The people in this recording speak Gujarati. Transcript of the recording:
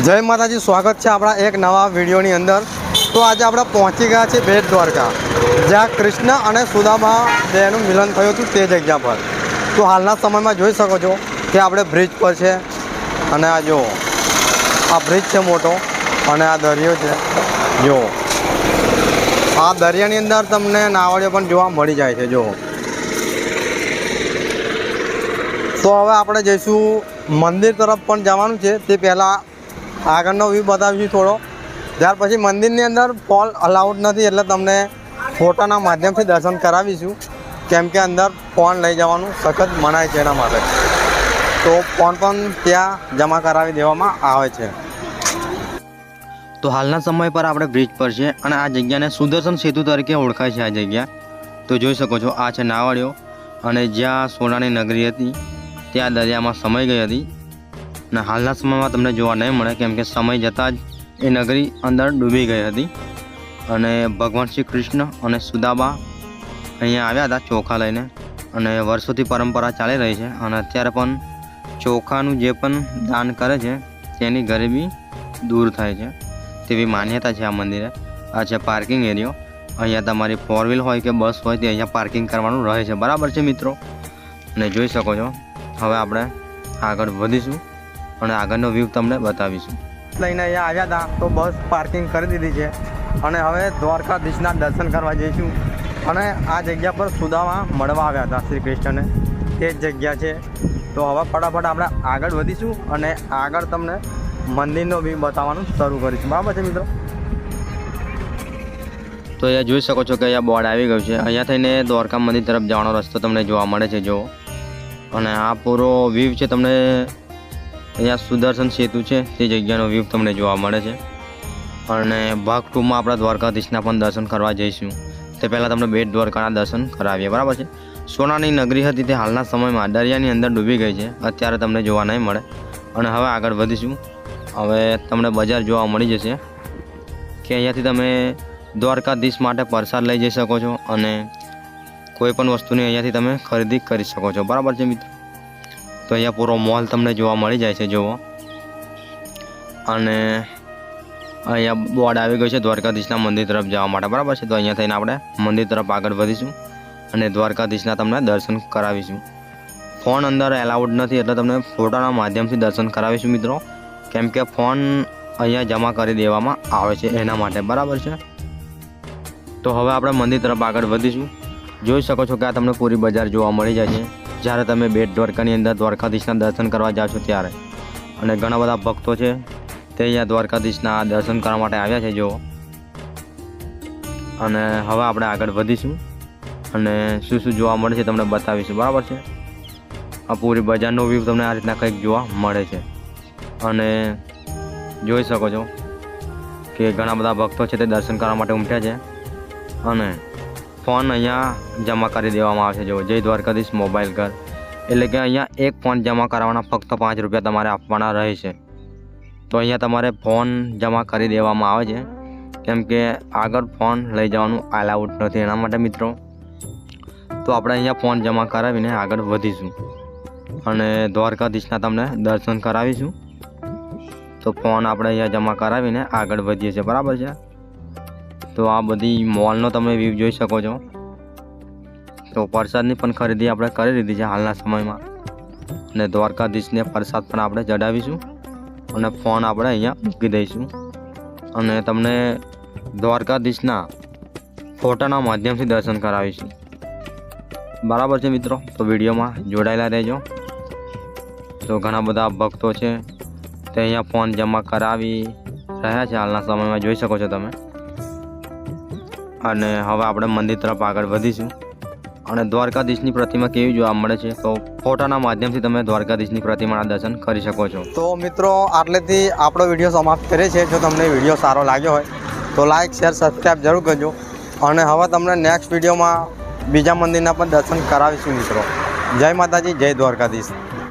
જય માતાજી, સ્વાગત છે આપણા એક નવા વિડીયોની અંદર। તો આજે આપણે પહોંચી ગયા છીએ બેટ દ્વારકા, જ્યાં કૃષ્ણ અને સુદામા બેનું મિલન થયું હતું તે જગ્યા પર। તો હાલના સમયમાં જોઈ શકો છો કે આપણે બ્રિજ પર છે અને આ જો આ બ્રિજ છે મોટો અને આ દરિયો છે। જો આ દરિયાની અંદર તમને નાવડીઓ પણ જોવા મળી જાય છે। જો તો હવે આપણે જઈશું મંદિર તરફ પણ જવાનું છે। તે પહેલાં આગળનો વ્યૂ બતાવીશું થોડો, ત્યાર પછી મંદિરની અંદર ફોન અલાઉડ નથી એટલે તમને ફોટાના માધ્યમથી દર્શન કરાવીશું, કેમ કે અંદર ફોન લઈ જવાનું સખત મનાય છે એના માટે। તો ફોન પણ ત્યાં જમા કરાવી દેવામાં આવે છે। તો હાલના સમય પર આપણે બ્રિજ પર છે અને આ જગ્યાને સુદર્શન સેતુ તરીકે ઓળખાય છે। આ જગ્યા તો જોઈ શકો છો, આ છે નાવડીઓ અને જ્યાં સોનાની નગરી હતી ત્યાં દરિયામાં સમાઈ ગઈ હતી અને હાલના સમયમાં તમને જોવા નહીં મળે, કેમ કે સમય જતાં જ એ નગરી અંદર ડૂબી ગઈ હતી અને ભગવાન શ્રી કૃષ્ણ અને સુદામા અહીંયા આવ્યા હતા ચોખા લઈને અને વર્ષોથી પરંપરા ચાલી રહી છે અને અત્યારે પણ ચોખાનું જે પણ દાન કરે છે તેની ગરીબી દૂર થાય છે તેવી માન્યતા છે આ મંદિરે। આ છે પાર્કિંગ એરિયો, અહીંયા તમારી 4 વ્હીલ હોય કે બસ હોય તે અહીંયા પાર્કિંગ કરવાનું રહે છે, બરાબર છે મિત્રો। અને જોઈ શકો છો હવે આપણે આગળ વધીશું અને આગળનો વ્યૂ તમને બતાવીશું। લઈને અહીંયા આવ્યા હતા તો બસ પાર્કિંગ કરી દીધી છે અને હવે દ્વારકાધીશના દર્શન કરવા જઈશું। અને આ જગ્યા પર સુદામા મળવા આવ્યા હતા શ્રી કૃષ્ણને, તે જ જગ્યા છે। તો હવે ફટાફટ આપણે આગળ વધીશું અને આગળ તમને મંદિરનો વ્યૂ બતાવવાનું શરૂ કરીશું, બરાબર છે મિત્રો। તો અહીંયા જોઈ શકો છો કે અહીંયા બોર્ડ આવી ગયું છે, અહીંયા થઈને દ્વારકા મંદિર તરફ જવાનો રસ્તો તમને જોવા મળે છે। જો અને આ પૂરો વ્યૂ છે, તમને અહીંયા સુદર્શન સેતુ છે તે જગ્યાનો વ્યૂ તમને જોવા મળે છે। અને ભાગ 2માં આપણા દ્વારકાધીશના પણ દર્શન કરવા જઈશું। તે પહેલાં તમને બેટ દ્વારકાના દર્શન કરાવીએ, બરાબર છે। સોનાની નગરી હતી તે હાલના સમયમાં દરિયાની અંદર ડૂબી ગઈ છે, અત્યારે તમને જોવા નહીં મળે। અને હવે આગળ વધીશું, હવે તમને બજાર જોવા મળી જશે કે અહીંયાથી તમે દ્વારકાધીશ માટે પ્રસાદ લઈ જઈ શકો છો અને કોઈ પણ વસ્તુની અહીંયાથી તમે ખરીદી કરી શકો છો, બરાબર છે મિત્રો। તો અહીંયા પૂરો મોલ તમને જોવા મળી જાય છે જુઓ, અને અહીંયા બોર્ડ આવી ગયું છે દ્વારકાધીશના મંદિર તરફ જવા માટે, બરાબર છે। તો અહીંયા થઈને આપણે મંદિર તરફ આગળ વધીશું અને દ્વારકાધીશના તમને દર્શન કરાવીશું। ફોન અંદર એલાઉડ નથી એટલે તમને ફોટાના માધ્યમથી દર્શન કરાવીશું મિત્રો, કેમ કે ફોન અહીંયા જમા કરી દેવામાં આવે છે એના માટે, બરાબર છે। તો હવે આપણે મંદિર તરફ આગળ વધીશું। જોઈ શકો છો કે આ તમને પૂરી બજાર જોવા મળી જાય છે જ્યારે તમે બેટ દ્વારકાની અંદર દ્વારકાધીશના દર્શન કરવા જાઓ છો ત્યારે। અને ઘણા બધા ભક્તો છે તે અહીંયા દ્વારકાધીશના દર્શન કરવા માટે આવ્યા છે જુઓ। અને હવે આપણે આગળ વધીશું અને શું શું જોવા મળે છે તમને બતાવીશું, બરાબર છે। આ પૂરી બજારનો વ્યૂ તમને આ રીતના કંઈક જોવા મળે છે અને જોઈ શકો છો કે ઘણા બધા ભક્તો છે તે દર્શન કરવા માટે ઉમટ્યા છે અને ફોન અહીંયા જમા કરી દેવામાં આવે છે। જો જય દ્વારકાધીશ મોબાઈલ ઘર, એટલે કે અહીંયા એક ફોન જમા કરાવવાના ફક્ત 5 રૂપિયા તમારે આપવાના રહે છે। તો અહીંયા તમારે ફોન જમા કરી દેવામાં આવે છે, કેમ કે આગળ ફોન લઈ જવાનું અલાઉડ નથી એના માટે મિત્રો। તો આપણે અહીંયા ફોન જમા કરાવીને આગળ વધીશું અને દ્વારકાધીશના તમને દર્શન કરાવીશું। તો ફોન આપણે અહીંયા જમા કરાવીને આગળ વધીએ છીએ, બરાબર છે। તો આ બધી મોલનો તમે વ્યૂ જોઈ શકો છો। તો પ્રસાદની પણ ખરીદી આપણે કરી લીધી છે હાલના સમયમાં અને દ્વારકાધીશને પ્રસાદ પણ આપણે ચડાવીશું અને ફોન આપણે અહીંયા મૂકી દઈશું અને તમને દ્વારકાધીશના ફોટાના માધ્યમથી દર્શન કરાવીશું, બરાબર છે મિત્રો। તો વિડીયોમાં જોડાયેલા રહેજો। તો ઘણા બધા ભક્તો છે તે અહીંયા ફોન જમા કરાવી રહ્યા છે હાલના સમયમાં, જોઈ શકો છો તમે। અને હવે આપણે મંદિર તરફ આગળ વધીશું અને દ્વારકાધીશની પ્રતિમા કેવી જોવા મળે છે તો ફોટાના માધ્યમથી તમે દ્વારકાધીશની પ્રતિમાના દર્શન કરી શકો છો। તો મિત્રો આટલેથી આપણો વિડીયો સમાપ્ત કરે છે। જો તમને વિડીયો સારો લાગ્યો હોય તો લાઇક શેર સબસ્ક્રાઈબ જરૂર કરજો અને હવે તમને નેક્સ્ટ વિડીયોમાં બીજા મંદિરના પણ દર્શન કરાવીશું મિત્રો। જય માતાજી, જય દ્વારકાધીશ।